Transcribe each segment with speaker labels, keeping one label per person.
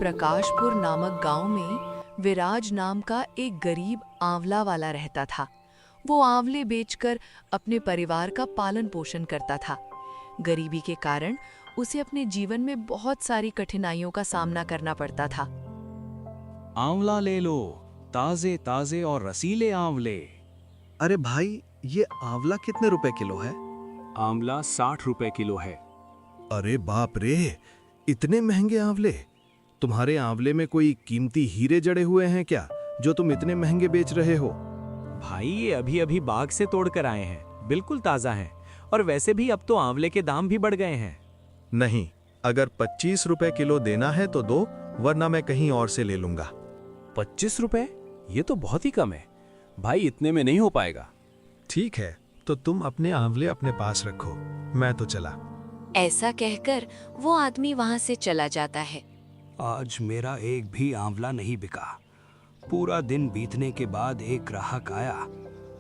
Speaker 1: प्रकाशपुर नामक गांव में विराज नाम का एक गरीब आंवला वाला रहता था। वो आंवले बेचकर अपने परिवार का पालन पोषण करता था। गरीबी के कारण उसे अपने जीवन में बहुत सारी कठिनाइयों का सामना करना पड़ता था।
Speaker 2: आंवला ले लो, ताजे ताजे और रसीले आंवले।
Speaker 3: अरे भाई, ये आंवला कितने रुपए किलो है?
Speaker 2: आंवला 60 रुपए किलो है।
Speaker 3: अरे बाप रे, इतने महंगे आंवले! तुम्हारे आंवले में कोई कीमती हीरे जड़े हुए हैं क्या, जो तुम इतने महंगे बेच रहे हो?
Speaker 2: भाई ये अभी अभी बाग से तोड़ कर आए हैं, बिल्कुल ताजा हैं। और वैसे भी अब तो आंवले के दाम भी बढ़ गए हैं।
Speaker 3: नहीं, अगर 25 रुपए किलो देना है तो दो, वरना मैं कहीं और से ले लूंगा।
Speaker 2: 25 रुपए? ये तो बहुत ही कम है भाई, इतने में नहीं हो पाएगा।
Speaker 3: ठीक है, तो तुम अपने आंवले अपने पास रखो, मैं तो चला।
Speaker 1: ऐसा कहकर वो आदमी वहां से चला जाता है।
Speaker 4: आज मेरा एक भी आंवला नहीं बिका। पूरा दिन बीतने के बाद एक ग्राहक आया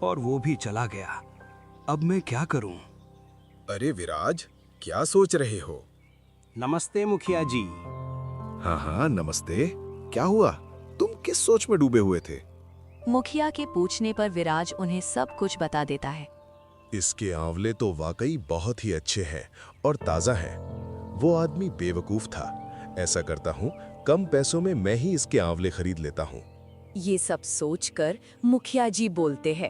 Speaker 4: और वो भी चला गया। अब मैं क्या करूं?
Speaker 5: अरे विराज, क्या सोच रहे हो?
Speaker 4: नमस्ते मुखिया जी।
Speaker 5: हाँ हाँ नमस्ते। क्या हुआ? तुम किस सोच में डूबे हुए थे?
Speaker 1: मुखिया के पूछने पर विराज उन्हें सब कुछ बता देता है।
Speaker 5: इसके आंवले तो वाकई बहुत ही अच्छे हैं और ताजा हैं। वो आदमी बेवकूफ था। ऐसा करता हूँ, कम पैसों में मैं ही इसके आंवले खरीद लेता हूँ।
Speaker 1: ये सब सोचकर मुखिया जी बोलते हैं,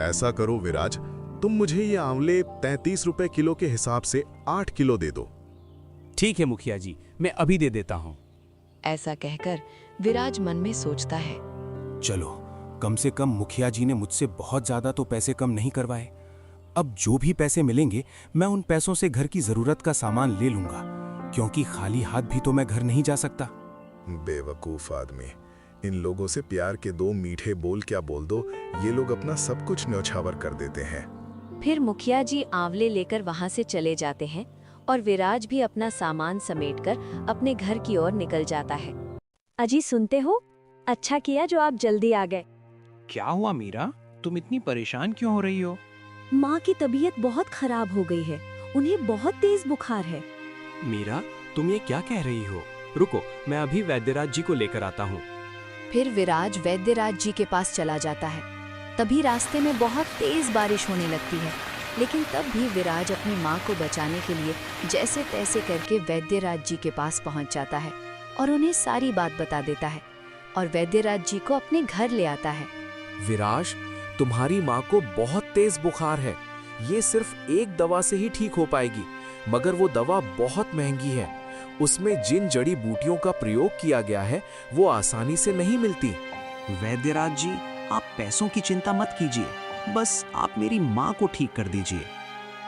Speaker 5: ऐसा करो विराज, तुम मुझे ये आंवले 33 रुपए किलो के हिसाब से 8 किलो दे दो।
Speaker 2: ठीक है मुखिया जी, मैं अभी दे देता हूँ।
Speaker 1: ऐसा कहकर विराज मन में सोचता है,
Speaker 2: चलो, कम से कम मुखिया जी ने मुझसे बहुत ज्यादा तो पैसे कम नहीं करवाए। अब जो भी पैसे मिलेंगे मैं उन पैसों से घर की जरूरत का सामान ले लूंगा, क्योंकि खाली हाथ भी तो मैं घर नहीं जा सकता।
Speaker 5: बेवकूफ आदमी, इन लोगों से प्यार के 2 मीठे बोल क्या बोल दो, ये लोग अपना सब कुछ न्यौछावर कर देते हैं।
Speaker 6: फिर मुखिया जी आंवले लेकर वहां से चले जाते हैं और विराज भी अपना सामान समेटकर अपने घर की ओर निकल जाता है। अजी सुनते हो? अच्छा किया जो आप जल्दी आ गए।
Speaker 2: क्या हुआ मीरा, तुम इतनी परेशान क्यों हो रही हो?
Speaker 6: माँ की तबीयत बहुत खराब हो गई है, उन्हें बहुत तेज बुखार है।
Speaker 2: मीरा, तुम ये क्या कह रही हो? रुको, मैं अभी वैद्यराज जी को लेकर आता हूँ।
Speaker 1: फिर विराज वैद्यराज जी के पास चला जाता है। तभी रास्ते में बहुत तेज बारिश होने लगती है, लेकिन तब भी विराज अपनी माँ को बचाने के लिए जैसे तैसे करके वैद्यराज जी के पास पहुँच जाता है और उन्हें सारी बात बता देता है और वैद्यराज जी को अपने घर ले आता है।
Speaker 7: विराज, तुम्हारी माँ को बहुत तेज बुखार है। ये सिर्फ एक दवा से ही ठीक हो पाएगी, मगर वो दवा बहुत महंगी है। उसमें जिन जड़ी बूटियों का प्रयोग किया गया है वो आसानी से नहीं मिलती।
Speaker 4: वैद्यराज जी, आप पैसों की चिंता मत कीजिए, बस आप मेरी माँ को ठीक कर दीजिए।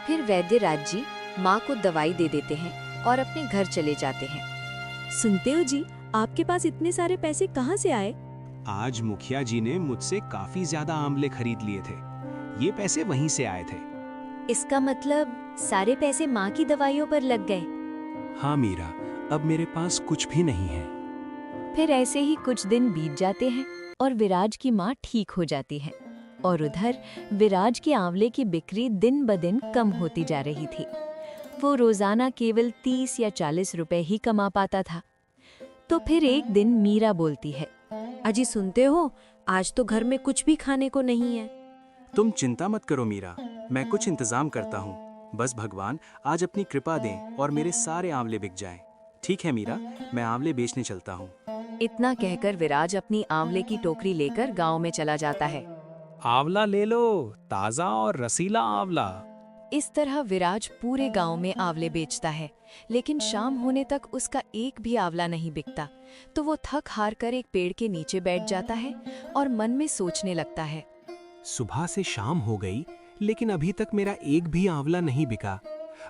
Speaker 6: फिर वैद्यराज जी माँ को दवाई दे देते हैं और अपने घर चले जाते हैं। सुनते हो जी, आपके पास इतने सारे पैसे कहाँ से आए?
Speaker 4: आज मुखिया जी ने मुझसे काफी ज्यादा आंवले खरीद लिए थे। ये पैसे वहीं से आए थे।
Speaker 6: इसका मतलब सारे पैसे माँ की दवाइयों पर लग गए।
Speaker 4: हाँ मीरा, अब मेरे पास कुछ भी नहीं है।
Speaker 6: फिर ऐसे ही कुछ दिन बीत जाते हैं और विराज की माँ ठीक हो जाती है और उधर विराज के आंवले की बिक्री दिन ब दिन कम होती जा रही थी। वो रोजाना केवल 30 या 40 रुपए ही कमा पाता था। तो फिर एक दिन मीरा बोलती है, अजी सुनते हो, आज तो घर में कुछ भी खाने को नहीं है।
Speaker 4: तुम चिंता मत करो मीरा, मैं कुछ इंतजाम करता हूँ। बस भगवान आज अपनी कृपा दें और मेरे सारे आंवले बिक जाएं। ठीक है मीरा, मैं आंवले बेचने चलता हूँ।
Speaker 1: इतना कहकर विराज अपनी आंवले की टोकरी लेकर गांव में चला जाता है।
Speaker 2: आंवला ले लो, ताजा और रसीला आंवला।
Speaker 1: इस तरह विराज पूरे गांव में आंवले बेचता है, लेकिन शाम होने तक उसका एक भी आंवला नहीं बिकता। तो वो थक हार कर एक पेड़ के नीचे बैठ जाता है और मन में सोचने लगता है,
Speaker 4: सुबह से शाम हो गई, लेकिन अभी तक मेरा एक भी आंवला नहीं बिका।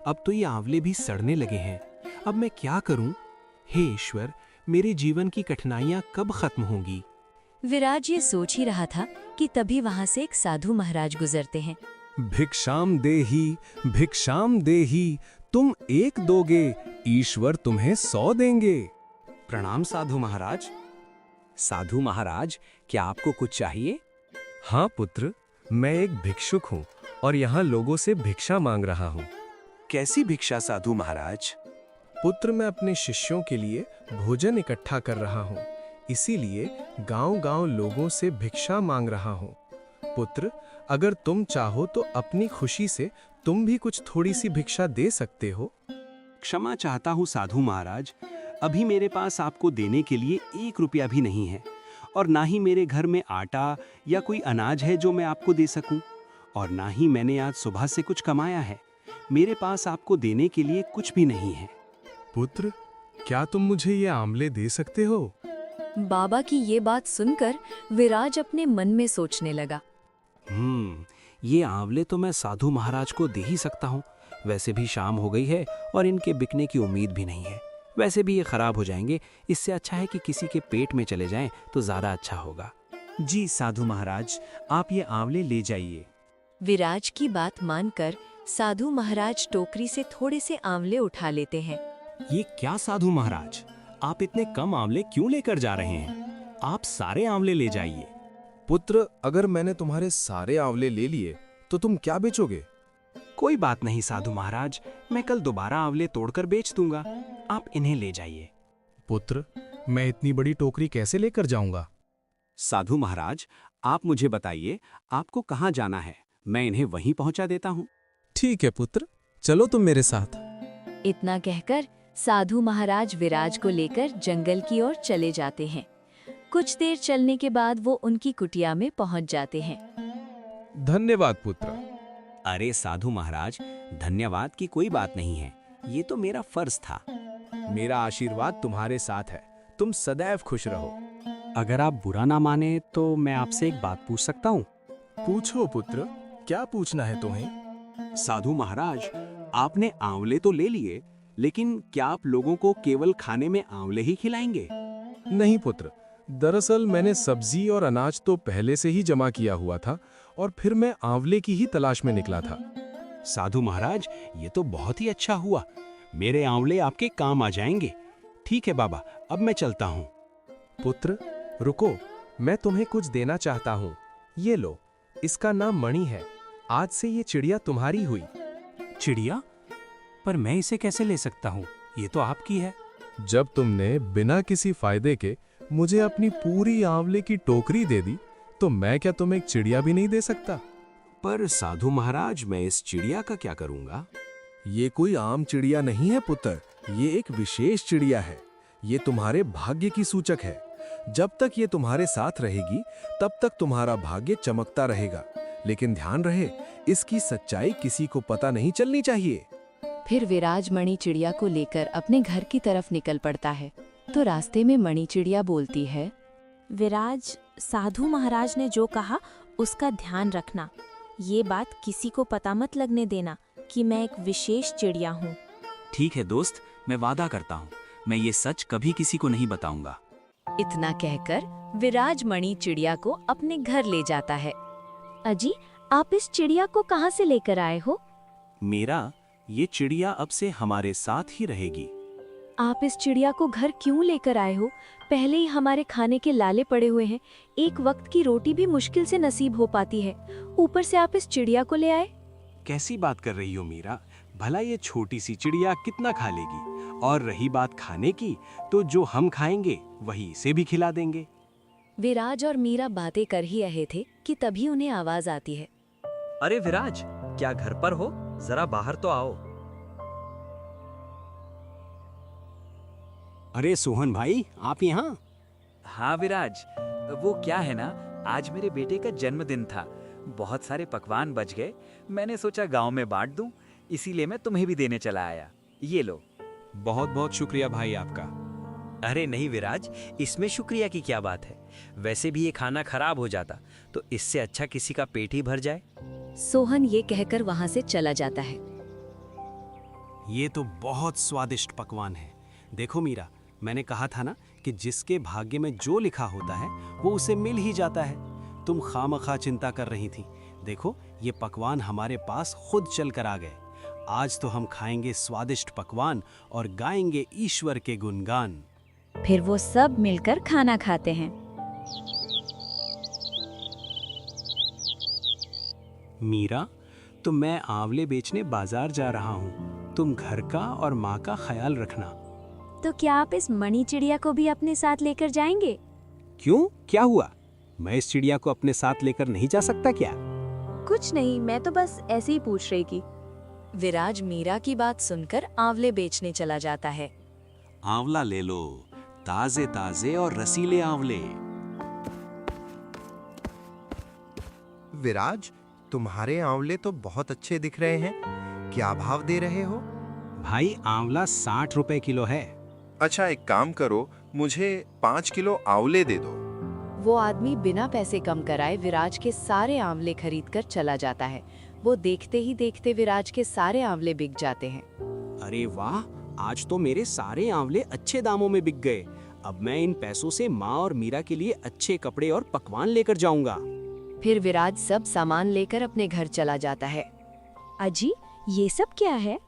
Speaker 4: अब तो ये आंवले भी सड़ने लगे हैं। अब मैं क्या करूं? हे ईश्वर, मेरे जीवन की कठिनाइयां कब खत्म होंगी?
Speaker 6: विराज ये सोच ही रहा था कि तभी वहां से एक साधु महाराज गुजरते हैं।
Speaker 7: भिक्षाम देही, तुम 1 दोगे, ईश्वर तुम्हें 100 देंगे।
Speaker 4: प्रणाम साधु महाराज। साधु महाराज, क्या आपको कुछ चाहिए?
Speaker 7: हाँ पुत्र, मैं एक भिक्षुक हूँ और यहाँ लोगों से भिक्षा मांग रहा हूँ।
Speaker 4: कैसी भिक्षा साधु महाराज? पुत्र, मैं अपने शिष्यों के लिए भोजन इकट्ठा कर रहा हूँ, इसीलिए गांव-गांव लोगों से भिक्षा मांग रहा हूँ। पुत्र, अगर तुम चाहो तो अपनी खुशी से तुम भी कुछ थोड़ी सी भिक्षा दे सकते हो।
Speaker 8: क्षमा चाहता हूँ साधु महाराज, अभी मेरे पास आपको देने के लिए 1 रुपया भी नहीं है, और ना ही मेरे घर में आटा या कोई अनाज है जो मैं आपको दे सकूं, और ना ही मैंने आज सुबह से कुछ कमाया है। मेरे पास आपको देने के लिए कुछ भी नहीं है।
Speaker 4: पुत्र, क्या तुम मुझे ये आंवले दे सकते हो?
Speaker 1: बाबा की ये बात सुनकर विराज अपने मन में सोचने लगा।
Speaker 8: ये आंवले तो मैं साधु महाराज को दे ही सकता हूँ। वैसे भी शाम हो गई है और इनके बिकने की उम्मीद भी नहीं है। वैसे भी ये खराब हो जाएंगे, इससे अच्छा है कि किसी के पेट में चले जाएं तो ज्यादा अच्छा होगा।
Speaker 9: जी साधु महाराज, आप ये आंवले ले जाइए।
Speaker 6: विराज की बात मानकर साधु महाराज टोकरी से थोड़े से आंवले उठा लेते हैं।
Speaker 8: ये क्या साधु महाराज, आप इतने कम आंवले क्यों लेकर जा रहे हैं? आप सारे आंवले ले जाइए।
Speaker 3: पुत्र, अगर मैंने तुम्हारे सारे आंवले ले लिए तो तुम क्या बेचोगे?
Speaker 8: कोई बात नहीं साधु महाराज, मैं कल दोबारा आंवले तोड़कर बेच दूंगा। आप इन्हें ले जाइए।
Speaker 4: पुत्र, मैं इतनी बड़ी टोकरी कैसे लेकर जाऊंगा?
Speaker 8: साधु महाराज, आप मुझे बताइए आपको कहाँ जाना है, मैं इन्हें वहीं पहुंचा देता हूँ।
Speaker 4: ठीक है पुत्र, चलो तुम मेरे साथ।
Speaker 6: इतना कहकर साधु महाराज विराज को लेकर जंगल की ओर चले जाते हैं। कुछ देर चलने के बाद वो उनकी कुटिया में पहुंच जाते हैं।
Speaker 4: धन्यवाद पुत्र।
Speaker 8: अरे साधु महाराज, धन्यवाद की कोई बात नहीं है, ये तो मेरा फर्ज था।
Speaker 4: मेरा आशीर्वाद तुम्हारे साथ है, तुम सदैव खुश रहो।
Speaker 8: अगर आप बुरा ना माने तो मैं आपसे एक बात पूछ सकता हूँ?
Speaker 4: पूछो पुत्र, क्या पूछना है तुम्हें?
Speaker 8: साधु महाराज, आपने आंवले तो ले लिए, लेकिन क्या आप लोगों को केवल खाने में आंवले ही खिलाएंगे?
Speaker 4: नहीं पुत्र, दरअसल मैंने सब्जी और अनाज तो पहले से ही जमा किया हुआ था और फिर मैं आंवले की ही तलाश में निकला था।
Speaker 8: साधु महाराज, ये तो बहुत ही अच्छा हुआ, मेरे आंवले आपके काम आ जाएंगे। ठीक है बाबा, अब मैं चलता हूँ।
Speaker 4: पुत्र रुको, मैं तुम्हें कुछ देना चाहता हूँ। ये लो, इसका नाम मणि है। आज से ये चिड़िया तुम्हारी हुई।
Speaker 8: चिड़िया? पर मैं इसे कैसे ले सकता हूँ? ये तो आपकी है।
Speaker 4: जब तुमने बिना किसी फायदे के मुझे अपनी पूरी आंवले की टोकरी दे दी, तो मैं क्या तुम्हें एक चिड़िया भी नहीं दे सकता?
Speaker 8: पर साधु महाराज, मैं इस चिड़िया का क्या करूँगा?
Speaker 3: ये कोई आम चिड़िया नहीं है पुत्र, ये एक विशेष चिड़िया है। ये तुम्हारे भाग्य की सूचक है। जब तक ये तुम्हारे साथ रहेगी तब तक तुम्हारा भाग्य चमकता रहेगा। लेकिन ध्यान रहे, इसकी सच्चाई किसी को पता नहीं चलनी चाहिए।
Speaker 1: फिर विराज मणि चिड़िया को लेकर अपने घर की तरफ निकल पड़ता है। तो रास्ते में मणि चिड़िया बोलती है,
Speaker 10: विराज, साधु महाराज ने जो कहा उसका ध्यान रखना। ये बात किसी को पता मत लगने देना कि मैं एक विशेष चिड़िया हूँ।
Speaker 9: ठीक है दोस्त, मैं वादा करता हूँ, मैं ये सच कभी किसी को नहीं बताऊंगा।
Speaker 6: इतना कहकर विराज मणि चिड़िया को अपने घर ले जाता है। अजी, आप इस चिड़िया को कहाँ से लेकर आए हो?
Speaker 8: मेरा ये चिड़िया अब से हमारे साथ ही रहेगी।
Speaker 6: आप इस चिड़िया को घर क्यों लेकर आए हो? पहले ही हमारे खाने के लाले पड़े हुए हैं, एक वक्त की रोटी भी मुश्किल से नसीब हो पाती है, ऊपर से आप इस चिड़िया को ले आए।
Speaker 8: कैसी बात कर रही हो मीरा? भला ये छोटी सी चिड़िया कितना खा लेगी? और रही बात खाने की, तो जो हम खाएंगे वही इसे भी खिला देंगे।
Speaker 6: विराज और मीरा बातें कर ही रहे थे कि तभी उन्हें आवाज आती है।
Speaker 9: अरे विराज, क्या घर पर हो? जरा बाहर तो आओ।
Speaker 8: अरे सोहन भाई, आप यहाँ?
Speaker 9: हाँ विराज, वो क्या है ना, आज मेरे बेटे का जन्मदिन था, बहुत सारे पकवान बच गए। मैंने सोचा गांव में बांट दूं, इसीलिए मैं तुम्हें भी देने चला आया। ये लो।
Speaker 8: बहुत बहुत शुक्रिया भाई आपका।
Speaker 9: अरे नहीं विराज, इसमें शुक्रिया की क्या बात है? वैसे भी ये खाना खराब हो जाता, तो इससे अच्छा किसी का पेट ही भर जाए।
Speaker 6: सोहन ये कहकर वहां से चला जाता है।
Speaker 8: ये तो बहुत स्वादिष्ट पकवान है। देखो मीरा, मैंने कहा था ना कि जिसके भाग्य में जो लिखा होता है वो उसे मिल ही जाता है। तुम खामखा चिंता कर रही थी। देखो, ये पकवान हमारे पास खुद चल कर आ गए। आज तो हम खाएंगे स्वादिष्ट पकवान और गाएंगे ईश्वर के गुणगान।
Speaker 10: फिर वो सब मिलकर खाना खाते हैं।
Speaker 8: मीरा, तो मैं आंवले बेचने बाजार जा रहा हूँ, तुम घर का और माँ का ख्याल रखना।
Speaker 10: तो क्या आप इस मणि चिड़िया को भी अपने साथ लेकर जाएंगे?
Speaker 8: क्यों, क्या हुआ? मैं इस चिड़िया को अपने साथ लेकर नहीं जा सकता क्या?
Speaker 10: कुछ नहीं, मैं तो बस ऐसे ही पूछ रही थी।
Speaker 6: विराज मीरा की बात सुनकर आंवले बेचने चला जाता है।
Speaker 8: आंवला ले लो, ताजे ताजे और रसीले आंवले।
Speaker 11: विराज, तुम्हारे आंवले तो बहुत अच्छे दिख रहे हैं। क्या भाव दे रहे हो?
Speaker 8: भाई आंवला 60 रुपए किलो है।
Speaker 5: अच्छा, एक काम करो, मुझे 5 किलो आंवले दे दो।
Speaker 1: वो आदमी बिना पैसे कम कराए विराज के सारे आंवले खरीद कर चला जाता है। वो देखते ही देखते विराज के सारे आंवले बिक जाते हैं।
Speaker 8: अरे वाह, आज तो मेरे सारे आंवले अच्छे दामों में बिक गए। अब मैं इन पैसों से माँ और मीरा के लिए अच्छे कपड़े और पकवान लेकर जाऊंगा।
Speaker 1: फिर विराज सब सामान लेकर अपने घर चला जाता है।
Speaker 10: अजी, ये सब क्या है?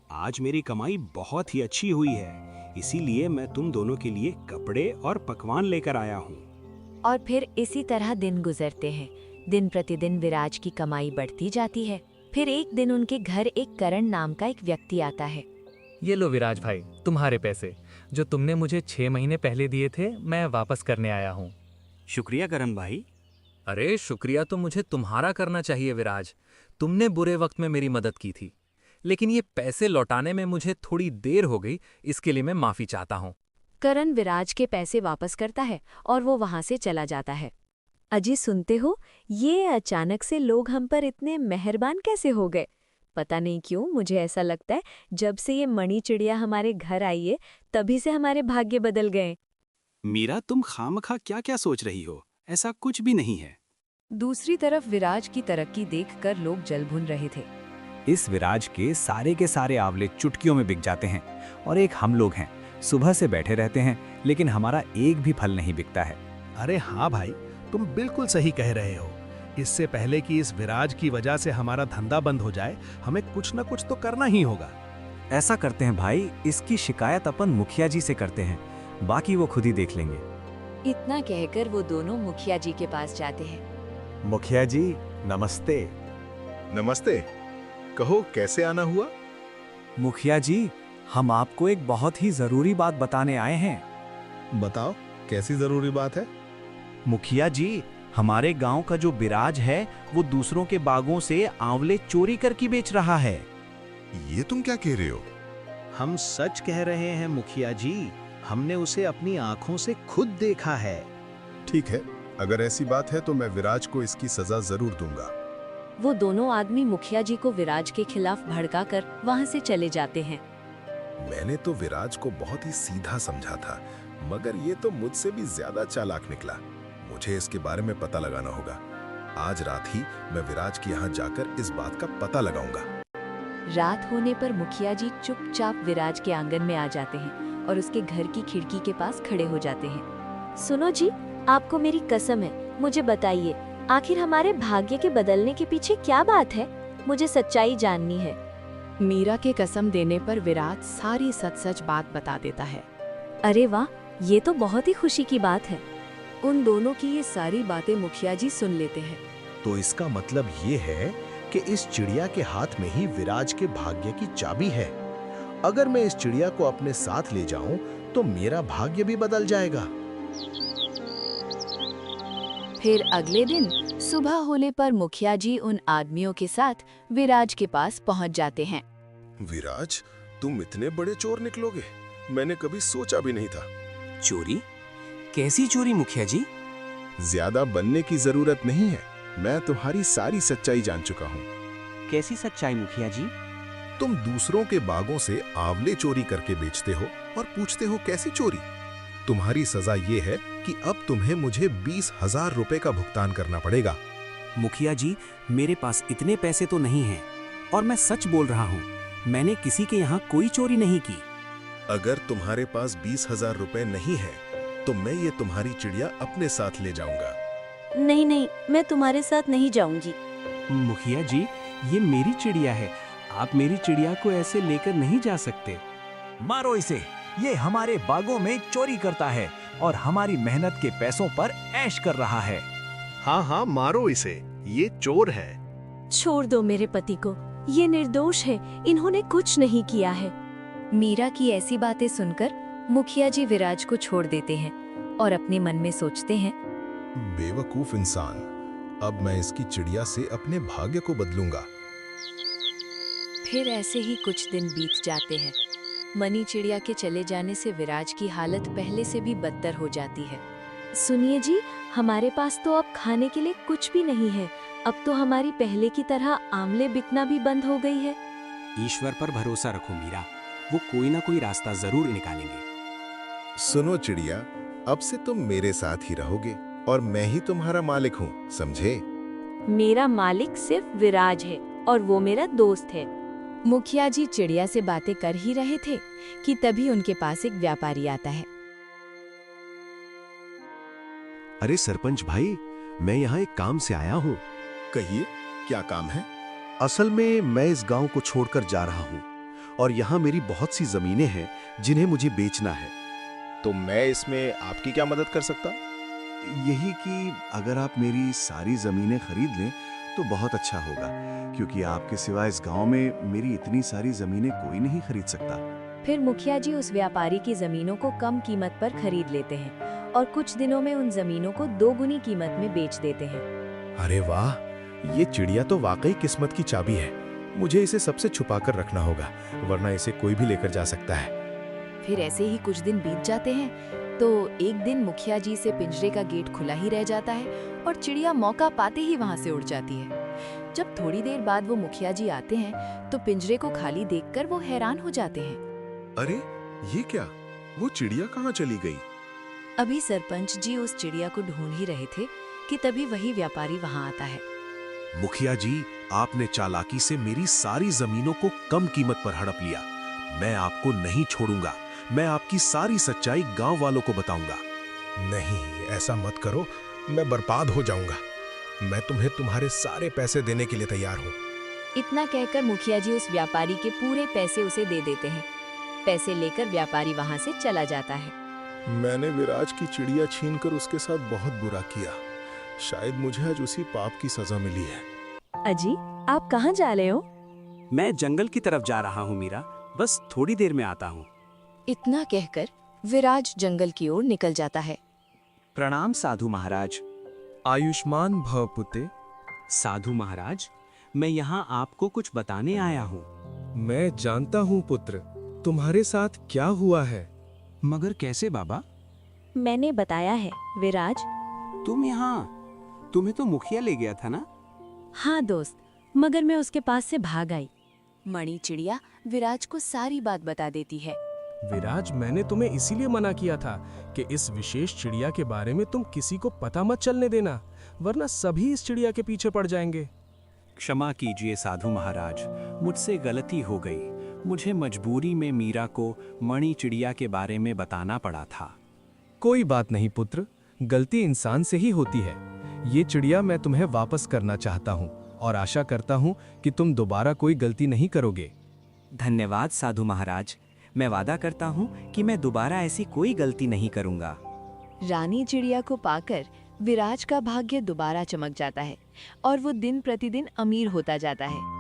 Speaker 8: आज मेरी कमाई बहुत ही अच्छी हुई है, इसीलिए मैं तुम दोनों के लिए कपड़े और पकवान लेकर आया हूँ।
Speaker 6: और फिर इसी तरह दिन गुजरते हैं। दिन प्रतिदिन विराज की कमाई बढ़ती जाती है। फिर एक दिन उनके घर एक करण नाम का एक व्यक्ति आता है।
Speaker 12: ये लो विराज भाई, तुम्हारे पैसे जो तुमने मुझे 6 महीने पहले दिए थे, मैं वापस करने आया हूँ।
Speaker 8: शुक्रिया करण भाई।
Speaker 12: अरे शुक्रिया तो मुझे तुम्हारा करना चाहिए विराज। तुमने बुरे वक्त में मेरी मदद की थी, लेकिन ये पैसे लौटाने में मुझे थोड़ी देर हो गई, इसके लिए मैं माफी चाहता हूँ।
Speaker 6: करण विराज के पैसे वापस करता है और वो वहां से चला जाता है। अजी, सुनते हो, ये अचानक से लोग हम पर इतने मेहरबान कैसे हो गए? पता नहीं क्यों मुझे ऐसा लगता है जब से ये मणि चिड़िया हमारे घर आई है तभी से हमारे भाग्य बदल गए।
Speaker 8: मीरा, तुम खामखा क्या क्या सोच रही हो? ऐसा कुछ भी नहीं है।
Speaker 1: दूसरी तरफ विराज की तरक्की देखकर लोग जल भुन रहे थे।
Speaker 13: इस विराज के सारे आंवले चुटकियों में बिक जाते हैं और एक हम लोग हैं, सुबह से बैठे रहते हैं लेकिन हमारा एक भी फल नहीं बिकता है।
Speaker 4: अरे हाँ भाई, तुम बिल्कुल सही कह रहे हो। इससे पहले कि इस विराज की वजह से हमारा धंधा बंद हो जाए, हमें कुछ न कुछ तो करना ही होगा।
Speaker 13: ऐसा करते हैं भाई, इसकी शिकायत अपन मुखिया जी से करते हैं, बाकी वो खुद ही देख लेंगे।
Speaker 1: इतना कहकर वो दोनों मुखिया जी के पास जाते हैं।
Speaker 3: मुखिया जी, नमस्ते।
Speaker 5: नमस्ते, कहो कैसे आना हुआ?
Speaker 13: मुखिया जी, हम आपको एक बहुत ही जरूरी बात बताने आए हैं।
Speaker 5: बताओ, कैसी जरूरी बात है?
Speaker 13: मुखिया जी, हमारे गांव का जो विराज है वो दूसरों के बागों से आंवले चोरी करके बेच रहा है।
Speaker 5: ये तुम क्या कह रहे हो?
Speaker 4: हम सच कह रहे हैं मुखिया जी, हमने उसे अपनी आंखों से खुद देखा है।
Speaker 5: ठीक है, अगर ऐसी बात है तो मैं विराज को इसकी सजा जरूर दूंगा।
Speaker 6: वो दोनों आदमी मुखिया जी को विराज के खिलाफ भड़काकर वहां से चले जाते हैं।
Speaker 5: मैंने तो विराज को बहुत ही सीधा समझा था, मगर ये तो मुझसे भी ज्यादा चालाक निकला। मुझे इसके बारे में पता लगाना होगा। आज रात ही मैं विराज के यहाँ जाकर इस बात का पता लगाऊंगा।
Speaker 6: रात होने पर मुखिया जी चुपचाप विराज के आंगन में आ जाते हैं और उसके घर की खिड़की के पास खड़े हो जाते हैं। सुनो जी, आपको मेरी कसम है, मुझे बताइए, आखिर हमारे भाग्य के बदलने के पीछे क्या बात है? मुझे सच्चाई जाननी है।
Speaker 1: मीरा के कसम देने पर विराज सारी सच बात बता देता है।
Speaker 6: अरे वाह, ये तो बहुत ही खुशी की बात है।
Speaker 1: उन दोनों की ये सारी बातें मुखिया जी सुन लेते हैं।
Speaker 3: तो इसका मतलब ये है कि इस चिड़िया के हाथ में ही विराज के भाग्य की चाबी है। अगर मैं इस चिड़िया को अपने साथ ले जाऊं तो मेरा भाग्य भी बदल जाएगा।
Speaker 1: फिर अगले दिन सुबह होने पर मुखिया जी उन आदमियों के साथ विराज के पास पहुंच जाते हैं।
Speaker 5: विराज, तुम इतने बड़े चोर निकलोगे, मैंने कभी सोचा भी नहीं था।
Speaker 8: चोरी? कैसी चोरी मुखिया जी?
Speaker 5: ज्यादा बनने की जरूरत नहीं है, मैं तुम्हारी सारी सच्चाई जान चुका हूँ।
Speaker 8: कैसी सच्चाई मुखिया जी?
Speaker 5: तुम दूसरों के बागों से आंवले चोरी करके बेचते हो और पूछते हो कैसी चोरी। तुम्हारी सजा ये है कि अब तुम्हें मुझे 20,000 रुपए का भुगतान करना पड़ेगा।
Speaker 8: मुखिया जी, मेरे पास इतने पैसे तो नहीं हैं और मैं सच बोल रहा हूँ, मैंने किसी के यहाँ कोई चोरी नहीं की।
Speaker 5: अगर तुम्हारे पास 20,000 रुपए नहीं है तो मैं ये तुम्हारी चिड़िया अपने साथ ले जाऊंगा।
Speaker 10: नहीं नहीं, मैं तुम्हारे साथ नहीं जाऊंगी।
Speaker 8: मुखिया जी, ये मेरी चिड़िया है, आप मेरी चिड़िया को ऐसे लेकर नहीं जा सकते।
Speaker 13: मारो इसे, ये हमारे बागों में चोरी करता है और हमारी मेहनत के पैसों पर ऐश कर रहा है।
Speaker 3: हाँ हाँ, मारो इसे, ये चोर है।
Speaker 10: छोड़ दो मेरे पति को, ये निर्दोष है, इन्होंने कुछ नहीं किया है।
Speaker 6: मीरा की ऐसी बातें सुनकर मुखिया जी विराज को छोड़ देते हैं और अपने मन में सोचते हैं,
Speaker 5: बेवकूफ इंसान, अब मैं इसकी चिड़िया से अपने भाग्य को बदलूंगा।
Speaker 6: फिर ऐसे ही कुछ दिन बीत जाते हैं। मनी चिड़िया के चले जाने से विराज की हालत पहले से भी बदतर हो जाती है।
Speaker 10: सुनिए जी, हमारे पास तो अब खाने के लिए कुछ भी नहीं है। अब तो हमारी पहले की तरह आमले बिकना भी बंद हो गई है।
Speaker 8: ईश्वर पर भरोसा रखो मीरा, वो कोई ना कोई रास्ता जरूर निकालेंगे।
Speaker 5: सुनो चिड़िया, अब से तुम मेरे साथ ही रहोगे और मैं ही तुम्हारा मालिक हूँ, समझे?
Speaker 10: मेरा मालिक सिर्फ विराज है और वो मेरा दोस्त है।
Speaker 6: मुखिया जी चिड़िया से बातें कर ही रहे थे कि तभी उनके पास एक व्यापारी आता है।
Speaker 3: अरे सरपंच भाई, मैं यहाँ एक काम से आया हूँ।
Speaker 5: कहिए, क्या काम है?
Speaker 3: असल में मैं इस गांव को छोड़कर जा रहा हूँ और यहाँ मेरी बहुत सी जमीनें हैं जिन्हें मुझे बेचना है।
Speaker 5: तो मैं इसमें आपकी क्या मदद कर सकता?
Speaker 3: यही कि अगर आप मेरी सारी जमीनें खरीद लें तो बहुत अच्छा होगा, क्योंकि आपके सिवा इस गांव में मेरी इतनी सारी जमीनें कोई नहीं खरीद सकता।
Speaker 6: फिर मुखिया जी उस व्यापारी की जमीनों को कम कीमत पर खरीद लेते हैं और कुछ दिनों में उन जमीनों को 2 गुनी कीमत में बेच देते हैं।
Speaker 5: अरे वाह, ये चिड़िया तो वाकई किस्मत की चाबी है। मुझे इसे सबसे छुपा कर रखना होगा, वरना इसे कोई भी लेकर जा सकता है।
Speaker 1: फिर ऐसे ही कुछ दिन बीत जाते हैं तो एक दिन मुखिया जी से पिंजरे का गेट खुला ही रह जाता है और चिड़िया मौका पाते ही वहां से उड़ जाती है। जब थोड़ी देर बाद वो मुखिया जी आते हैं तो पिंजरे को खाली देखकर वो हैरान हो जाते हैं।
Speaker 5: अरे ये क्या, वो चिड़िया कहाँ चली गई?
Speaker 1: अभी सरपंच जी उस चिड़िया को ढूंढ ही रहे थे कि तभी वही व्यापारी वहां आता है।
Speaker 3: मुखिया जी, आपने चालाकी से मेरी सारी जमीनों को कम कीमत पर हड़प लिया। मैं आपको नहीं छोड़ूंगा। मैं आपकी सारी सच्चाई गांव वालों को बताऊंगा।
Speaker 5: नहीं, ऐसा मत करो, मैं बर्बाद हो जाऊंगा। मैं तुम्हें तुम्हारे सारे पैसे देने के लिए तैयार हूँ।
Speaker 1: इतना कहकर मुखिया जी उस व्यापारी के पूरे पैसे उसे दे देते हैं। पैसे लेकर व्यापारी वहां से चला जाता है।
Speaker 5: मैंने विराज की चिड़िया छीनकर उसके साथ बहुत बुरा किया। शायद मुझे आज उसी पाप की सजा मिली है।
Speaker 10: अजी, आप कहाँ जा रहे हो?
Speaker 8: मैं जंगल की तरफ जा रहा हूँ मीरा, बस थोड़ी देर में आता हूँ।
Speaker 1: इतना कहकर विराज जंगल की ओर निकल जाता है।
Speaker 8: प्रणाम साधु महाराज।
Speaker 3: आयुष्मान भव पुते।
Speaker 8: साधु महाराज, मैं यहाँ आपको कुछ बताने आया हूँ।
Speaker 3: मैं जानता हूँ पुत्र, तुम्हारे साथ क्या हुआ है।
Speaker 8: मगर कैसे बाबा?
Speaker 10: मैंने बताया है विराज।
Speaker 8: तुम यहाँ, तुम्हें तो मुखिया ले गया था ना?
Speaker 10: हाँ दोस्त, मगर मैं उसके पास से भाग आई।
Speaker 1: मणि चिड़िया विराज को सारी बात बता देती है।
Speaker 14: विराज, मैंने तुम्हें इसीलिए मना किया था कि इस विशेष चिड़िया के बारे में तुम किसी को पता मत चलने देना, वरना सभी इस चिड़िया के पीछे पड़ जाएंगे।
Speaker 8: क्षमा कीजिए साधु महाराज, मुझसे गलती हो गई। मुझे मजबूरी में मीरा को मणि चिड़िया के बारे में बताना पड़ा था।
Speaker 14: कोई बात नहीं पुत्र, गलती इंसान से ही होती है। ये चिड़िया मैं तुम्हें वापस करना चाहता हूँ और आशा करता हूँ कि तुम दोबारा कोई गलती नहीं करोगे।
Speaker 15: धन्यवाद साधु महाराज, मैं वादा करता हूँ कि मैं दोबारा ऐसी कोई गलती नहीं करूँगा।
Speaker 1: रानी चिड़िया को पाकर विराज का भाग्य दोबारा चमक जाता है और वो दिन प्रतिदिन अमीर होता जाता है।